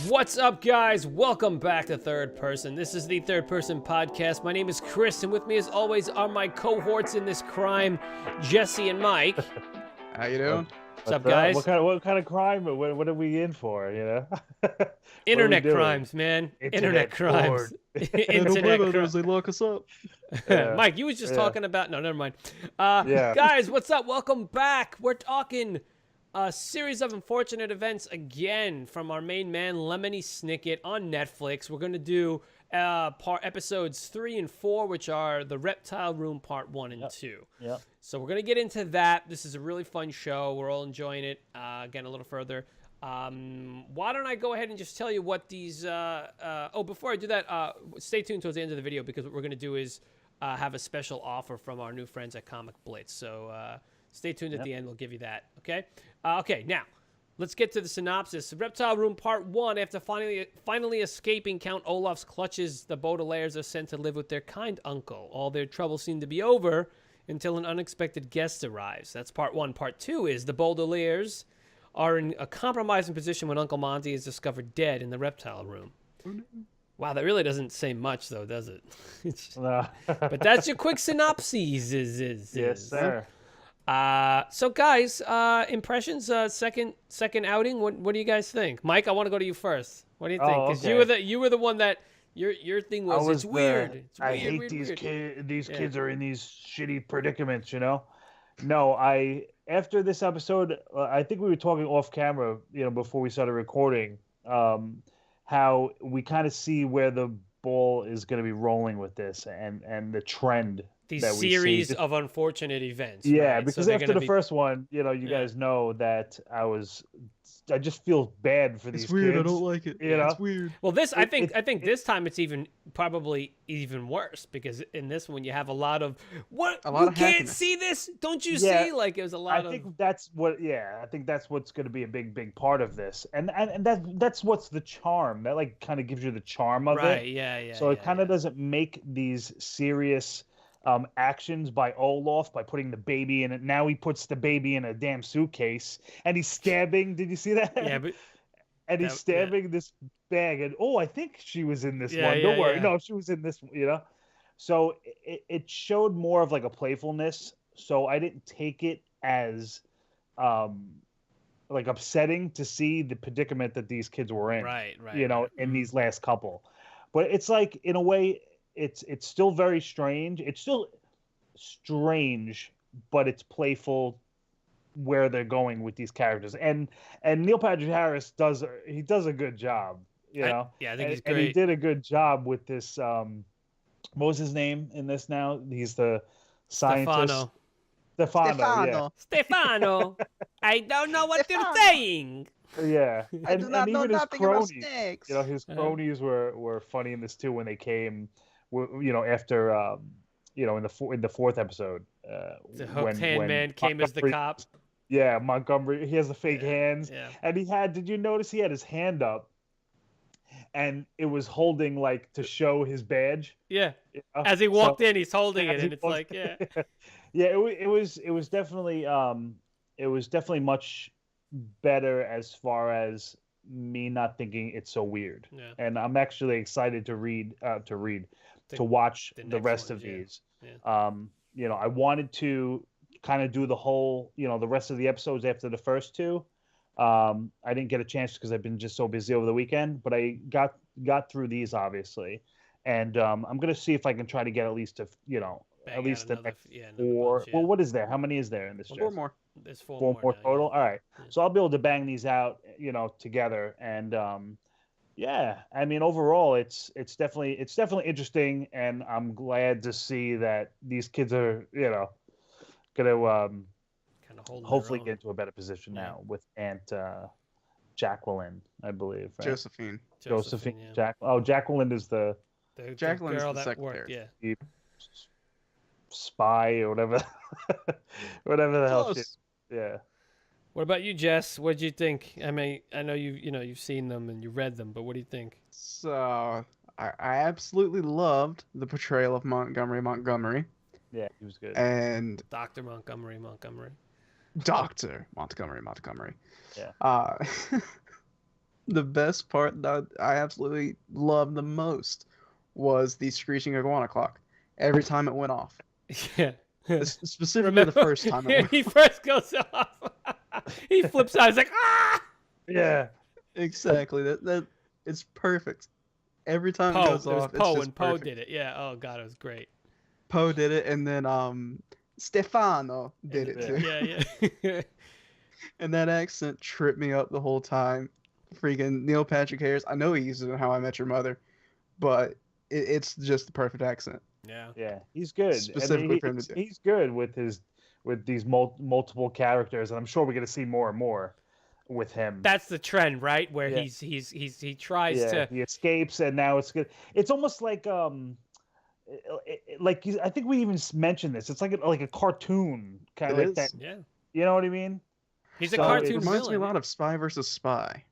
What's up, guys? Welcome back to Third Person. This is the Third Person Podcast. My name is Chris, and with me, as always, are my cohorts in this crime, Jesse and Mike. How you doing? What's up, guys? What kind of crime? What are we in for? You know, Internet crimes, man. Internet crimes. Internet crimes. They lock us up. Yeah. Mike, you was just talking about. No, never mind. Yeah. Guys, what's up? Welcome back. We're talking a series of unfortunate events again from our main man, Lemony Snicket, on Netflix. We're gonna do episodes 3 and 4, which are the Reptile Room Part 1 and 2. Yep. So we're gonna get into that. This is a really fun show. We're all enjoying it. Again, a little further. Why don't I go ahead and just tell you what these? Before I do that, stay tuned towards the end of the video, because what we're gonna do is have a special offer from our new friends at Comic Blitz. So stay tuned at the end. We'll give you that. Okay. Okay. Now, let's get to the synopsis. Reptile Room Part 1. After finally escaping Count Olaf's clutches, the Baudelaires are sent to live with their kind uncle. All their troubles seem to be over until an unexpected guest arrives. That's Part 1. Part 2 is the Baudelaires are in a compromising position when Uncle Monty is discovered dead in the Reptile Room. Wow, that really doesn't say much, though, does it? But that's your quick synopsis. Yes, sir. So guys, impressions, second outing. What do you guys think? Mike, I want to go to you first. What do you think? Because you were the one that your thing was. It's weird. It's weird. I hate these kids. These kids are in these shitty predicaments. You know. No, after this episode, I think we were talking off camera. You know, before we started recording, how we kind of see where the ball is going to be rolling with this, and the trend. These series of unfortunate events. Yeah, right? because after the first one, you know, you guys know that I just feel bad for these kids. It's weird. I don't like it. You know? It's weird. Well, I think this time it's probably even worse, because in this one you have a lot of you can't see this, don't you see? Like, it was a lot of. I think that's what's going to be a big part of this, and that's what's the charm that like kind of gives you the charm of it. Right. Yeah. So it kind of doesn't make these serious actions by Olaf by putting the baby in it. Now he puts the baby in a damn suitcase and he's stabbing. Did you see that? Yeah, but he's stabbing this bag, and I think she was in this one. Don't worry, no, she was in this one. You know, so it showed more of like a playfulness. So I didn't take it as like upsetting to see the predicament that these kids were in. Right. You know, in these last couple, but it's like in a way. It's still very strange. It's still strange, but it's playful where they're going with these characters. And Neil Patrick Harris does a good job, you know. I think he's great. And he did a good job with this. What was his name in this now? He's the scientist. Stefano. I don't know what you're saying. Yeah, I do not know nothing about snakes. You know, his cronies were funny in this too when they came. You know, after you know, in the fourth episode, the hooked hand man came as the cop. Yeah, Montgomery. He has the fake hands, and he had. Did you notice he had his hand up, and it was holding like to show his badge? Yeah. You know? As he walked in, he's holding it, and it's like, yeah. It was definitely much better as far as me not thinking it's so weird. Yeah. And I'm actually excited to watch the rest of these. Yeah. You know, I wanted to kind of do the whole, you know, the rest of the episodes after the first two. I didn't get a chance because I've been just so busy over the weekend, but I got through these obviously. And I'm going to see if I can try to get at least at least the next 4. Well, what is there? How many is there in this? 4 more. There's 4 more total. All right. Yeah. So I'll be able to bang these out, you know, together. And I mean, overall, it's definitely interesting, and I'm glad to see that these kids are, you know, gonna kind of hopefully get into a better position now with Aunt Jacqueline, I believe. Right? Josephine. Yeah. Jacqueline is the Jacqueline's the secretary. Yeah. Spy or whatever, whatever the hell. Yeah. What about you, Jess? What did you think? I mean, I know you've seen them and you read them, but what do you think? So I absolutely loved the portrayal of Montgomery. Yeah, he was good. And Dr. Montgomery. Dr. Montgomery. Yeah. The best part that I absolutely loved the most was the screeching iguana clock. Every time it went off. Yeah. Specifically the first time it went he first goes off. He flips out. He's like, ah! Yeah. Exactly. That it's perfect. Every time it goes off, it's Poe, just and Poe perfect. did it. Yeah. Oh god, it was great. Poe did it, and then Stefano did it too. Yeah, yeah. And that accent tripped me up the whole time. Freaking Neil Patrick Harris. I know he uses it in How I Met Your Mother, but it's just the perfect accent. Yeah. Yeah, he's good. Specifically for him to do. He's good with these multiple characters, and I'm sure we're gonna see more and more with him. That's the trend, right? Where Yeah. he tries to. He escapes, and now it's good. It's almost like I think we even mentioned this. It's like a cartoon kind of like that. Yeah. You know what I mean? He's a So cartoon it reminds me a villain. lot of Spy versus Spy.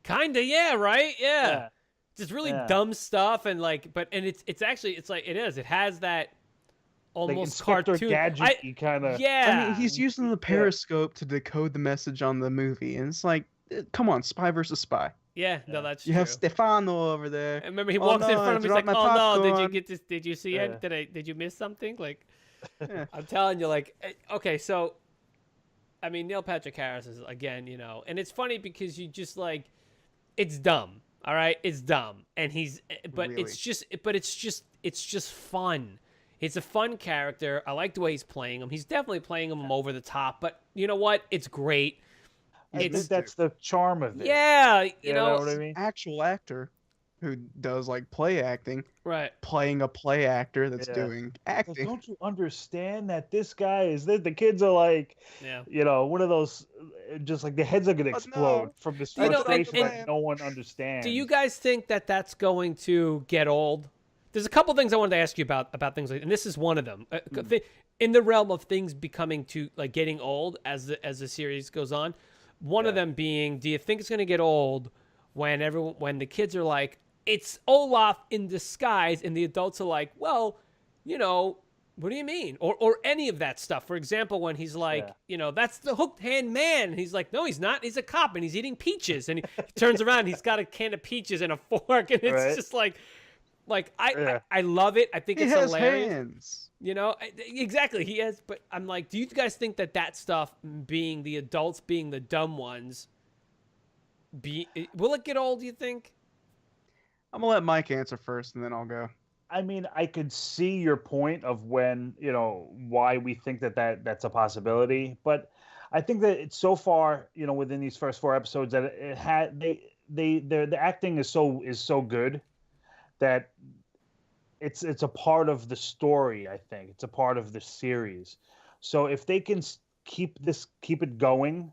Kinda, yeah, right? Yeah. Just really Yeah. dumb stuff and it's actually it has that almost like Inspector cartoon Gadget kind of. Yeah. I mean, he's using the periscope to decode the message on the movie, and it's like, come on, Spy versus Spy. Yeah, no, that's You true. have Stefano over there. And remember, he Oh, walks in no, front I of him. He's like, dropped my "Oh no, did you popcorn." get this? Did you see it? Yeah. Did you miss something?" Like, Yeah. I'm telling you, like, okay, so, I mean, Neil Patrick Harris is again, and it's funny because you just like, it's dumb. All right, it's dumb, and but Really? it's just fun. He's a fun character. I like the way he's playing him. He's definitely playing him over the top, but you know what? It's great. I think that's the charm of it. Yeah, You know what I mean? Actual actor who does like play acting, right. playing a play actor that's Yeah. doing Like, acting. don't you understand that this guy is the kids are like, Yeah. one of those, just like the heads are gonna explode no. from this You know, frustration and- that no one understands. Do you guys think that that's going to get old? There's a couple things I wanted to ask you about things like, and this is one of them. In the realm of things becoming to like getting old as the series goes on. One of them being, do you think it's going to get old when the kids are like, it's Olaf in disguise, and the adults are like, well, what do you mean? Or any of that stuff. For example, when he's like, that's the hooked hand man. And he's like, no, he's not. He's a cop, and he's eating peaches. And he turns around, and he's got a can of peaches and a fork, and it's just like I love it. I think He it's has hilarious. hands. Exactly, he is. But I'm like, do you guys think that stuff, being the adults, being the dumb ones, will it get old? Do you think? I'm gonna let Mike answer first, and then I'll go. I mean, I could see your point of when, why we think that's a possibility, but I think that it's so far, within these first 4 episodes that it had the acting is so good that it's a part of the story. I think it's a part of the series. So if they can keep it going,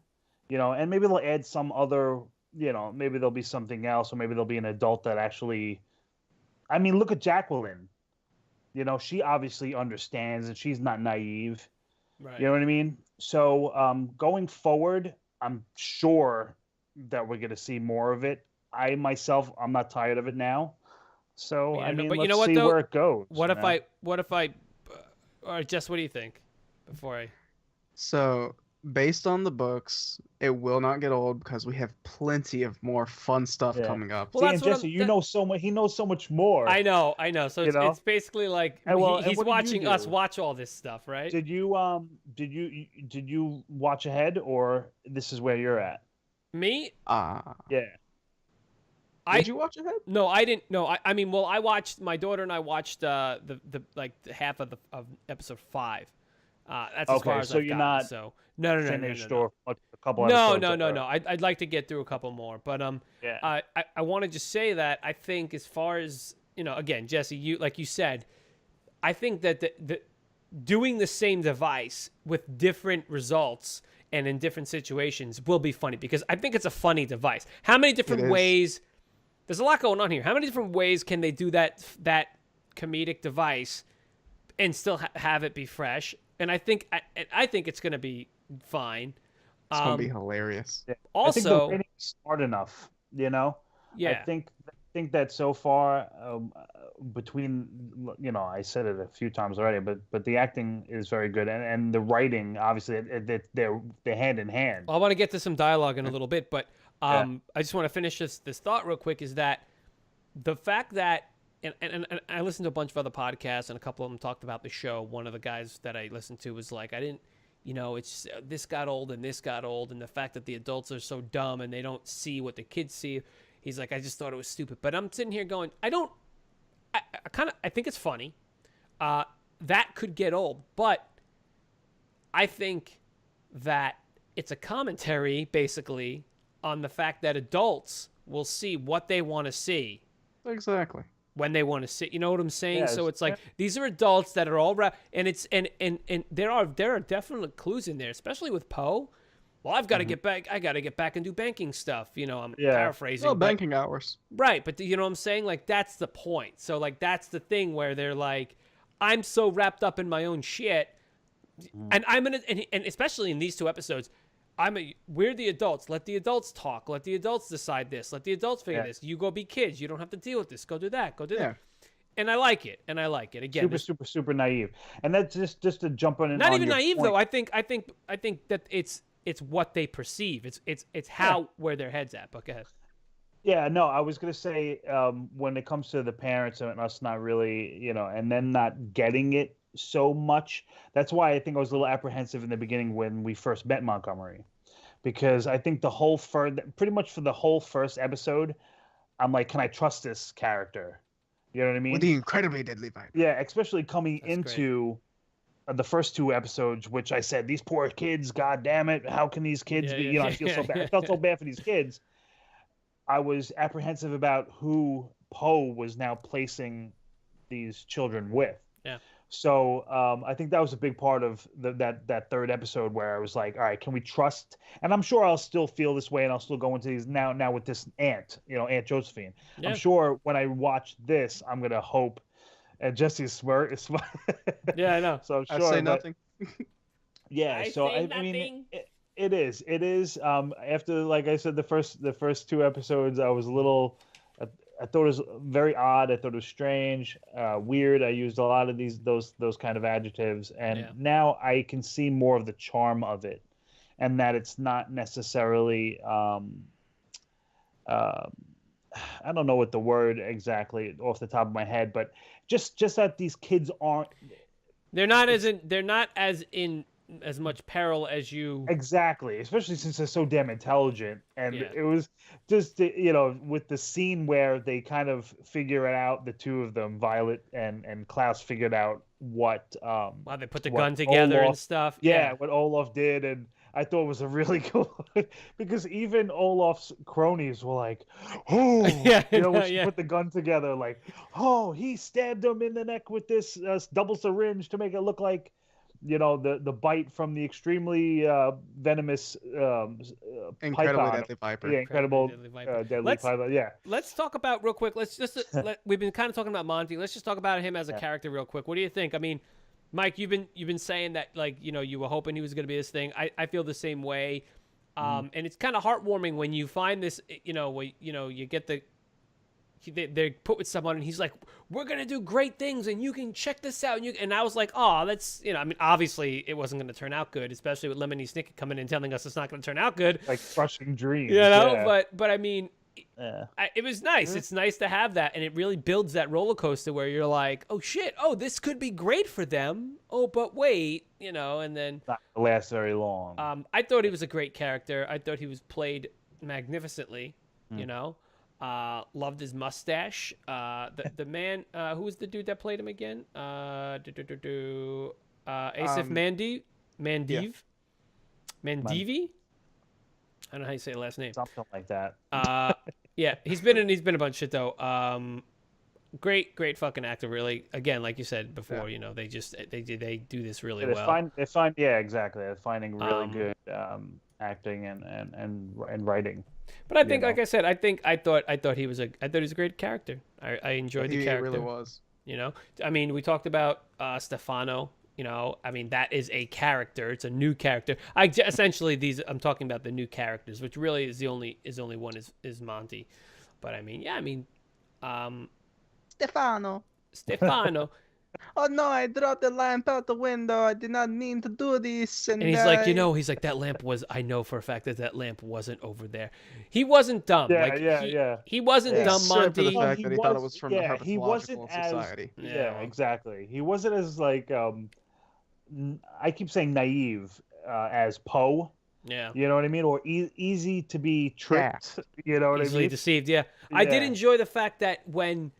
and maybe they'll add some other, maybe there'll be something else, or maybe there'll be an adult that actually. I mean, look at Jacqueline. She obviously understands, and she's not naive. Right. You know what I mean? So going forward, I'm sure that we're going to see more of it. I'm not tired of it now. So Yeah, I mean, but let's you know what, see though? where it goes. What if I, or Jess, what do you think? Before I. So, based on the books, it will not get old because we have plenty of more fun stuff coming up. Well, See, that's and what Jesse, you know so much. He knows so much more. I know. So it's basically like And well, and he's what did you watching us do? watch all this stuff, right? Did you watch ahead, or this is where you're at? Me? Yeah. Did you watch ahead? No, I didn't. No, I mean, well, I watched. My daughter and I watched the half of episode 5. That's as far as so I've you're gotten, not so no. finished or a couple No. episodes. I'd like to get through a couple more, but I want to just say that I think, as far as again, Jesse, like you said, I think that the doing the same device with different results and in different situations will be funny, because I think it's a funny device. How many different ways? There's a lot going on here. How many different ways can they do that comedic device and still have it be fresh? And I think it's going to be fine. It's gonna be hilarious. Yeah. Also, I think the writing's smart enough. Yeah. I think that so far, between I said it a few times already, but the acting is very good, and the writing, obviously, they're hand in hand. I want to get to some dialogue in a little bit, but I just want to finish this thought real quick. Is that the fact that and I listened to a bunch of other podcasts, and a couple of them talked about the show. One of the guys that I listened to was like, I didn't, it's this got old and this got old, and the fact that the adults are so dumb and they don't see what the kids see. He's like, I just thought it was stupid. But I'm sitting here going, I think it's funny. That could get old, but I think that it's a commentary, basically, on the fact that adults will see what they want to see. Exactly. When they want to see, you know what I'm saying? Yeah, so it's like these are adults that are all and it's and there are definite clues in there, especially with Poe. Well, I've got to get back. I got to get back and do banking stuff. I'm paraphrasing. Well, banking hours. Right, but you know what I'm saying? Like that's the point. So like that's the thing where they're like, I'm so wrapped up in my own shit, and I'm gonna and especially in these 2 episodes. We're the adults. Let the adults talk. Let the adults decide this. Let the adults figure this. You go be kids. You don't have to deal with this. Go do that. Go do that. And I like it. Again, super naive. And that's just to jump on. Not even naive though. I think that it's what they perceive. It's how where their heads at. But go ahead. Yeah, no, I was gonna say when it comes to the parents and us not really, and then not getting it so much. That's why I think I was a little apprehensive in the beginning when we first met Montgomery, because I think pretty much for the whole first episode, I'm like, can I trust this character? You know what I mean? With the incredibly deadly vibe. Yeah, especially coming into the first 2 episodes, which I said, these poor kids, God damn it, how can these kids be? I feel so bad. I felt so bad for these kids. I was apprehensive about who Poe was now placing these children with. Yeah. So I think that was a big part of that 3rd episode where I was like, all right, can we trust? And I'm sure I'll still feel this way, and I'll still go into these now with this aunt, Aunt Josephine. Yeah. I'm sure when I watch this, I'm gonna hope. And Jesse's smart. Yeah, I know. So I'm sure. I say nothing. Yeah. I mean, it is. It is. After, like I said, the first 2 episodes, I was a little. I thought it was very odd. I thought it was strange, weird. I used a lot of those kind of adjectives, and now I can see more of the charm of it, and that it's not necessarily. I don't know what the word exactly off the top of my head, but just that these kids aren't. They're not as in as much peril as you. Exactly, especially since they're so damn intelligent. And it was just, with the scene where they kind of figure it out, the 2 of them, Violet and Klaus, figured out what wow, they put the gun together and stuff. What Olaf did. And I thought it was a really cool, because even Olaf's cronies were like, oh, when she put the gun together, like, oh, he stabbed him in the neck with this double syringe to make it look like, the bite from the extremely venomous incredibly deadly viper. Yeah, incredible deadly viper. Yeah. Let's talk about real quick. Let's just we've been kind of talking about Monty. Let's just talk about him as a character real quick. What do you think? I mean, Mike, you've been saying that, like, you were hoping he was going to be this thing. I feel the same way. And it's kind of heartwarming when you find this, you get they're put with someone and he's like, we're going to do great things and you can check this out. And I was like, oh, that's, I mean, obviously it wasn't going to turn out good, especially with Lemony Snicket coming in telling us it's not going to turn out good. Like crushing dreams. But I mean, it was nice. It's nice to have that. And it really builds that roller coaster where you're like, oh shit, oh, this could be great for them. Oh, but wait, and then. Not last very long. I thought he was a great character. I thought he was played magnificently, loved his mustache. The man, who was the dude that played him again? Asif Mandev? Mandevi? I don't know how you say the last name. Something like that. Yeah, he's been a bunch of shit though. Great fucking actor, really. Again, like you said before, they do this really well. They find exactly. They're finding really good acting and writing. But I think, like I said, I thought he was a great character. I enjoyed the character. He really was. I mean, we talked about Stefano. I mean, that is a character. It's a new character. Essentially I'm talking about the new characters, which really is the only one is Monty. But I mean, Stefano. Oh no, I dropped the lamp out the window. I did not mean to do this. And he's like, he's like, that lamp was, I know for a fact that lamp wasn't over there. He wasn't dumb. He wasn't dumb, Monty. For the fact he that he thought it was from the herpetological society. Exactly. He wasn't as like, I keep saying naive as Poe. Yeah. You know what I mean? Or easy to be tricked. You know what I mean? Easily deceived, yeah. I did enjoy the fact that when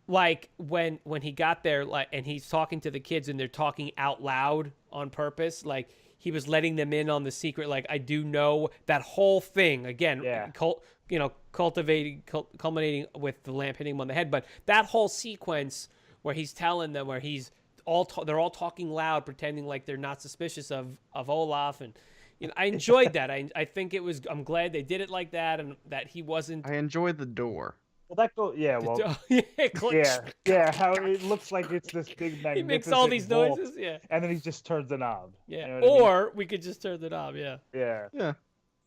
he got there, and he's talking to the kids and they're talking out loud on purpose, like he was letting them in on the secret. Like, I do know that whole thing again, culminating with the lamp hitting him on the head. But that whole sequence where he's telling them, where they're all talking loud, pretending like they're not suspicious of Olaf, and I enjoyed that. I think it was. I'm glad they did it like that, and that he wasn't. I enjoyed the door. Well, that go, yeah, well, how it looks like it's this big magnificent. He makes all these noises, and then he just turns the knob. Yeah, you know or we could just turn the knob. Yeah.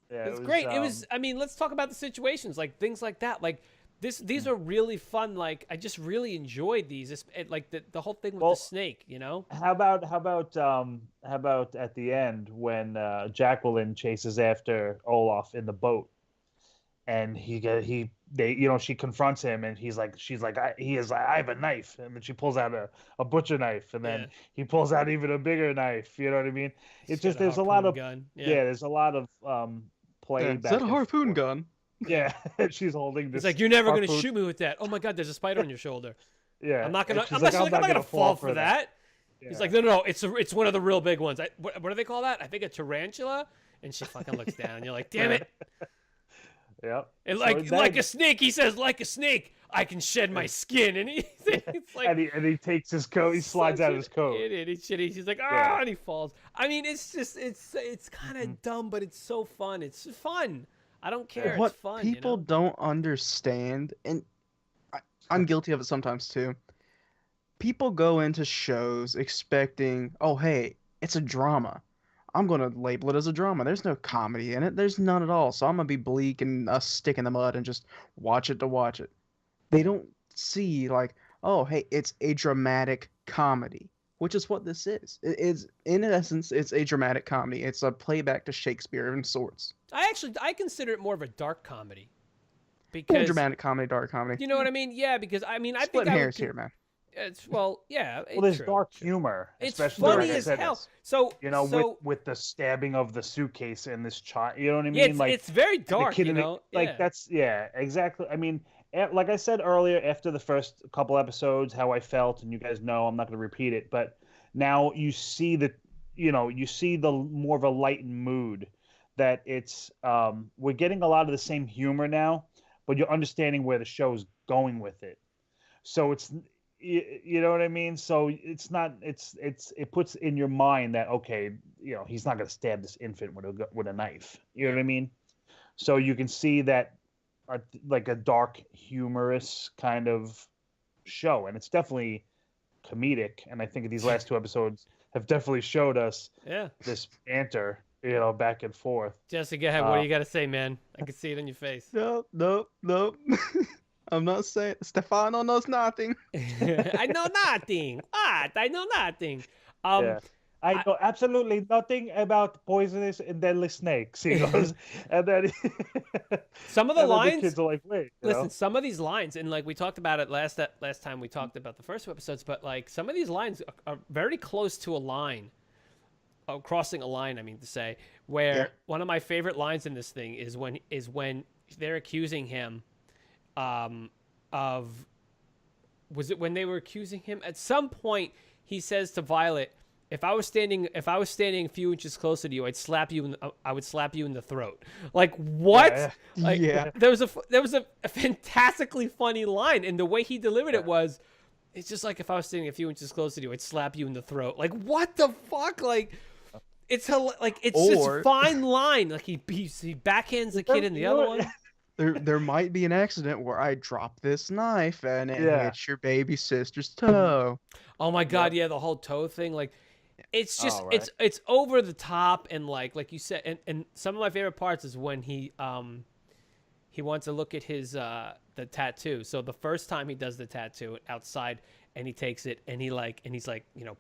It's great. It was. I mean, let's talk about the situations, like things like that. Like these are really fun. Like I just really enjoyed these. Like the whole thing with the snake. How about at the end when Jacqueline chases after Olaf in the boat, and she confronts him, and she's like, I have a knife, and then she pulls out a butcher knife, and then he pulls out even a bigger knife. You know what I mean? It's just there's a lot of gun. There's a lot of play. Is that a harpoon gun? Yeah, she's holding this. It's like, you're never gonna shoot me with that. Oh my God, there's a spider on your shoulder. Yeah, I'm not gonna fall for that. Yeah. He's like, no, it's one of the real big ones. What do they call that? I think a tarantula. And she fucking looks down. And you're like, damn it. Yeah. And like a snake, he says, like a snake, I can shed my skin. And it's like, and he takes his coat, he slides out his coat. He's like, and he falls. I mean, it's just, it's kind of dumb, but it's so fun. It's fun. I don't care. What it's fun. People don't understand, and I'm guilty of it sometimes too. People go into shows expecting, oh, hey, it's a drama. I'm going to label it as a drama. There's no comedy in it. There's none at all. So I'm going to be bleak and a stick in the mud and just watch it to watch it. They don't see like, oh, hey, it's a dramatic comedy, which is what this is. It's, in essence, it's a dramatic comedy. It's a playback to Shakespeare in sorts. I consider it more of a dark comedy. Because dramatic comedy, dark comedy. You know what I mean? Yeah, because I mean, I think hairs here, man. It's there's true. Dark humor. It's funny as hell. So with the stabbing of the suitcase and this child, you know what I mean? Yeah, it's very dark. That's exactly. I mean, like I said earlier, after the first couple episodes, how I felt, and you guys know I'm not going to repeat it, but now you see the more of a lightened mood. That it's we're getting a lot of the same humor now, but you're understanding where the show's going with it. So it's. You know what I mean? So it's not. It puts in your mind that okay, he's not going to stab this infant with a knife. You know what I mean? So you can see that, like a dark, humorous kind of show, and it's definitely comedic. And I think these last two episodes have definitely showed us this banter, back and forth. Jessica, what do you got to say, man? I can see it in your face. Nope. I'm not saying. Stefano knows nothing. I know nothing. What? I know nothing. I know absolutely nothing about poisonous and deadly snakes. He goes, and then some of the lines. The kids are like, wait. Listen, some of these lines, and like we talked about it last time we talked about the first two episodes, but like some of these lines are very close to a line. Crossing a line, I mean to say, where one of my favorite lines in this thing is when they're accusing him. Was it when they were accusing him? At some point, he says to Violet, "If I was standing a few inches closer to you, I would slap you in the throat." Like what? There was a fantastically funny line, and the way he delivered it was, it's just like, if I was standing a few inches closer to you, I'd slap you in the throat. Like what the fuck? Like it's just fine line. Like he backhands the kid in the other one. There might be an accident where I drop this knife and it hits your baby sister's toe. Oh my God, the whole toe thing. Like, it's just it's over the top, and like you said, and some of my favorite parts is when he he wants to look at his the tattoo. So the first time he does the tattoo outside, and he takes it, and he's like,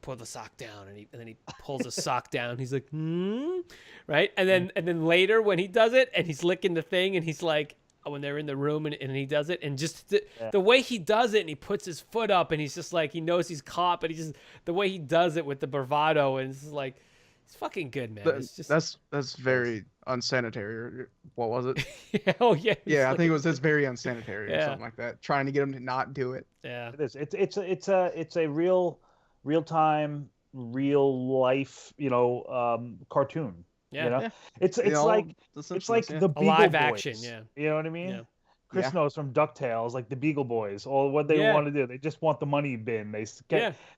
pull the sock down, and then he pulls the sock down. He's like, right, and then later when he does it, and he's licking the thing, and he's like, when they're in the room, and he does it, and just the way he does it, and he puts his foot up, and he's just like, he knows he's caught, but he just the way he does it with the bravado, and it's like, it's fucking good, man. It's just that's very unsanitary. What was it? yeah. Yeah, I think it was very unsanitary or something like that. Trying to get him to not do it. Yeah, it is. It's a real time, real life, cartoon. Yeah, it's like the Beagle live Boys, action. Yeah, you know what I mean. Yeah. Chris knows from DuckTales, like the Beagle Boys, or what they want to do. They just want the money bin.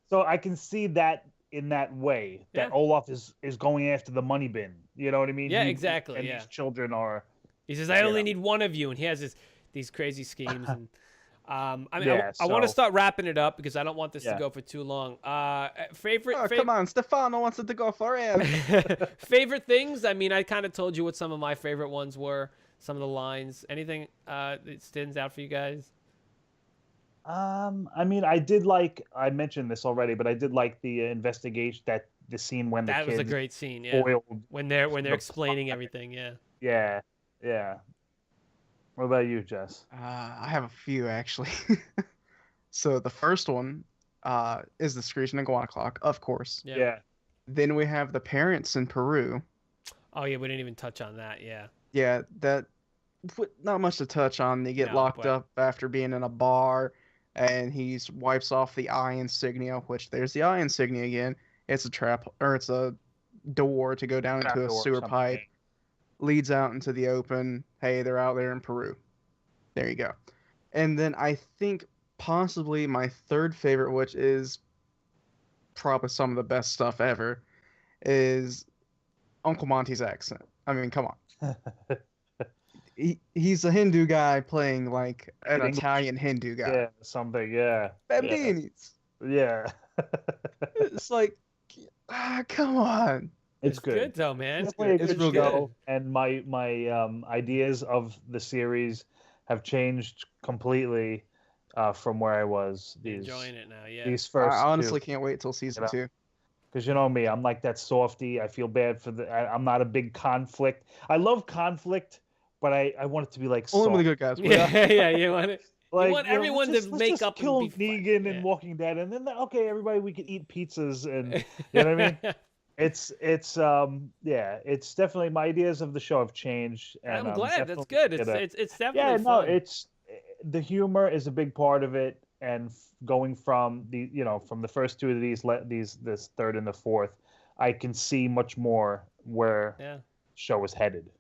So I can see that in that way that Olaf is going after the money bin. You know what I mean? Yeah, exactly. And these children are. He says, "I only need one of you," and he has these crazy schemes. And I want to start wrapping it up because I don't want this to go for too long. Favorite? Come on, Stefano wants it to go forever. Favorite things? I mean, I kind of told you what some of my favorite ones were. Some of the lines. Anything that stands out for you guys? I mean, I mentioned this already, but I did like the investigation, the scene when that was a great scene. Yeah, boiled when they're explaining everything. Yeah. Yeah. What about you, Jess? I have a few actually. So the first one is the Screeching Iguana Clock, of course. Yeah. Then we have the parents in Peru. Oh yeah, we didn't even touch on that. Yeah. Yeah, that not much to touch on. They get locked up after being in a bar, and he wipes off the eye insignia, which there's the eye insignia again. It's a trap, or it's a door to go down into a sewer pipe. Leads out into the open. Hey, they're out there in Peru. There you go. And then I think possibly my third favorite, which is probably some of the best stuff ever, is Uncle Monty's accent. I mean, come on. He's a Hindu guy playing like an Italian Hindu guy. Yeah, something, yeah. Bambinis. Yeah. It's like, come on. It's good though, man. It's real good. And my ideas of the series have changed completely from where I was. Enjoying it now, yeah. These first, I honestly can't wait till season 2. Because you know me, I'm like that softy. I feel bad for I'm not a big conflict. I love conflict, but I want it to be like only with the good guys. Yeah, you want it. Like, you want everyone to make up kill and be Negan and Walking Dead, and then everybody, we can eat pizzas, and you know what I mean. It's definitely, my ideas of the show have changed. And I'm glad. That's good. It's definitely fun. It's the humor is a big part of it, and going from from the first two of this third and the fourth, I can see much more where the show is headed.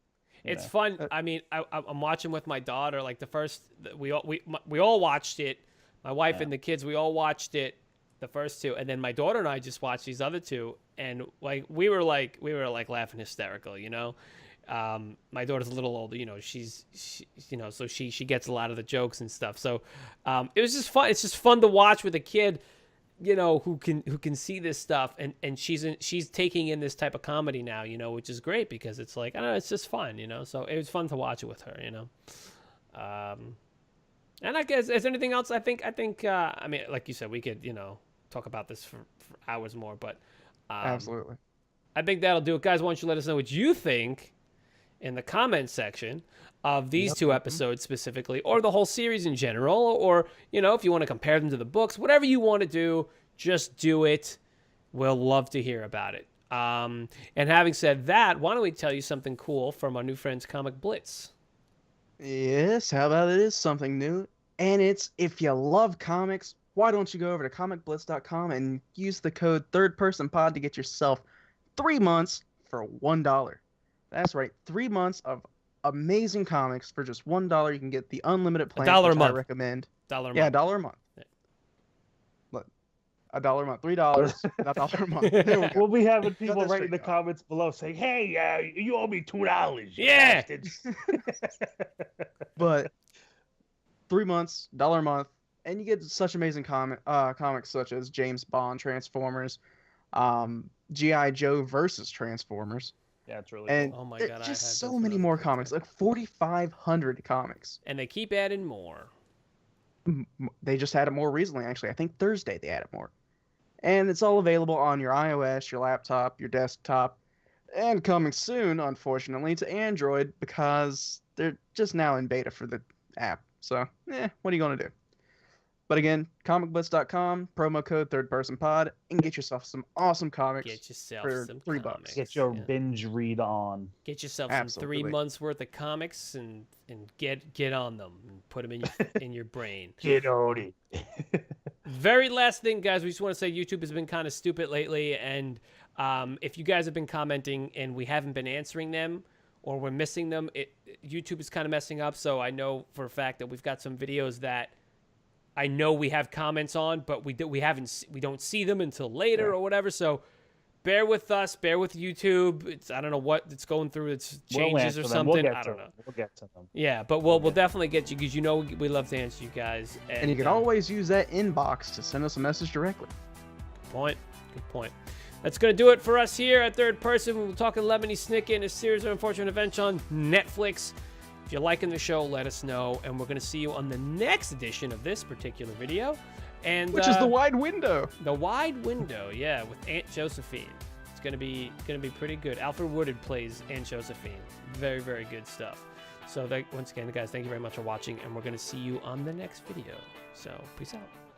It's fun. I mean, I'm watching with my daughter. Like the first, we all watched it. My wife and the kids, we all watched it. The first two, and then my daughter and I just watched these other two, and like we were laughing hysterical, My daughter's a little older, she's so she gets a lot of the jokes and stuff. So it was just fun. It's just fun to watch with a kid, who can see this stuff, and she's taking in this type of comedy now, which is great because it's like, I don't know, it's just fun, So it was fun to watch it with her, And I guess, is there anything else? I think I mean, like you said, we could talk about this for hours more, but absolutely, I think that'll do it, guys. Why don't you let us know what you think in the comment section of these two episodes specifically, or the whole series in general, or if you want to compare them to the books, whatever you want to do, just do it. We'll love to hear about it. And having said that, why don't we tell you something cool from our new friends Comic Blitz? Yes, how about it is something new, and it's, if you love comics, why don't you go over to comicblitz.com and use the code thirdpersonpod to get yourself 3 months for $1. That's right, 3 months of amazing comics for just $1. You can get the unlimited plan, $1 a month. I recommend. $1 a month. Yeah, $1 a month. Yeah. Look, $1 a month, $3, $1 a month. We'll be having people write in the comments below saying, "Hey, you owe me $2." Yeah. But 3 months, $1 a month, and you get such amazing comics such as James Bond Transformers, G.I. Joe versus Transformers, Yeah, it's really and cool. Oh my God, I just had so those many when I more was a comics, kid. like 4,500 comics. And they keep adding more. They just added more recently, actually. I think Thursday they added more. And it's all available on your iOS, your laptop, your desktop, and coming soon, unfortunately, to Android because they're just now in beta for the app. So, what are you going to do? But again, comicblitz.com, promo code thirdpersonpod, and get yourself some awesome comics Get yourself for some $3. comics. Get your binge read on. Get yourself Absolutely. some 3 months worth of comics and get on them and put them in your in your brain. Get on it. Very last thing, guys, we just want to say YouTube has been kind of stupid lately, and if you guys have been commenting and we haven't been answering them or we're missing them, YouTube is kind of messing up. So I know for a fact that we've got some videos that I know we have comments on, but we don't see them until later or whatever. So bear with us, bear with YouTube. I don't know what it's going through. It's changes or something. I don't know. We'll get to them. Yeah, but we'll definitely get you because we love to answer you guys. And you can always use that inbox to send us a message directly. Good point. That's going to do it for us here at Third Person. We'll talk Lemony Snicket and a series of unfortunate events on Netflix. If you're liking the show, let us know, and we're going to see you on the next edition of this particular video. Which is The Wide Window. The Wide Window, yeah, with Aunt Josephine. It's gonna be pretty good. Alfred Woodard plays Aunt Josephine. Very, very good stuff. So once again, guys, thank you very much for watching, and we're gonna see you on the next video. So peace out.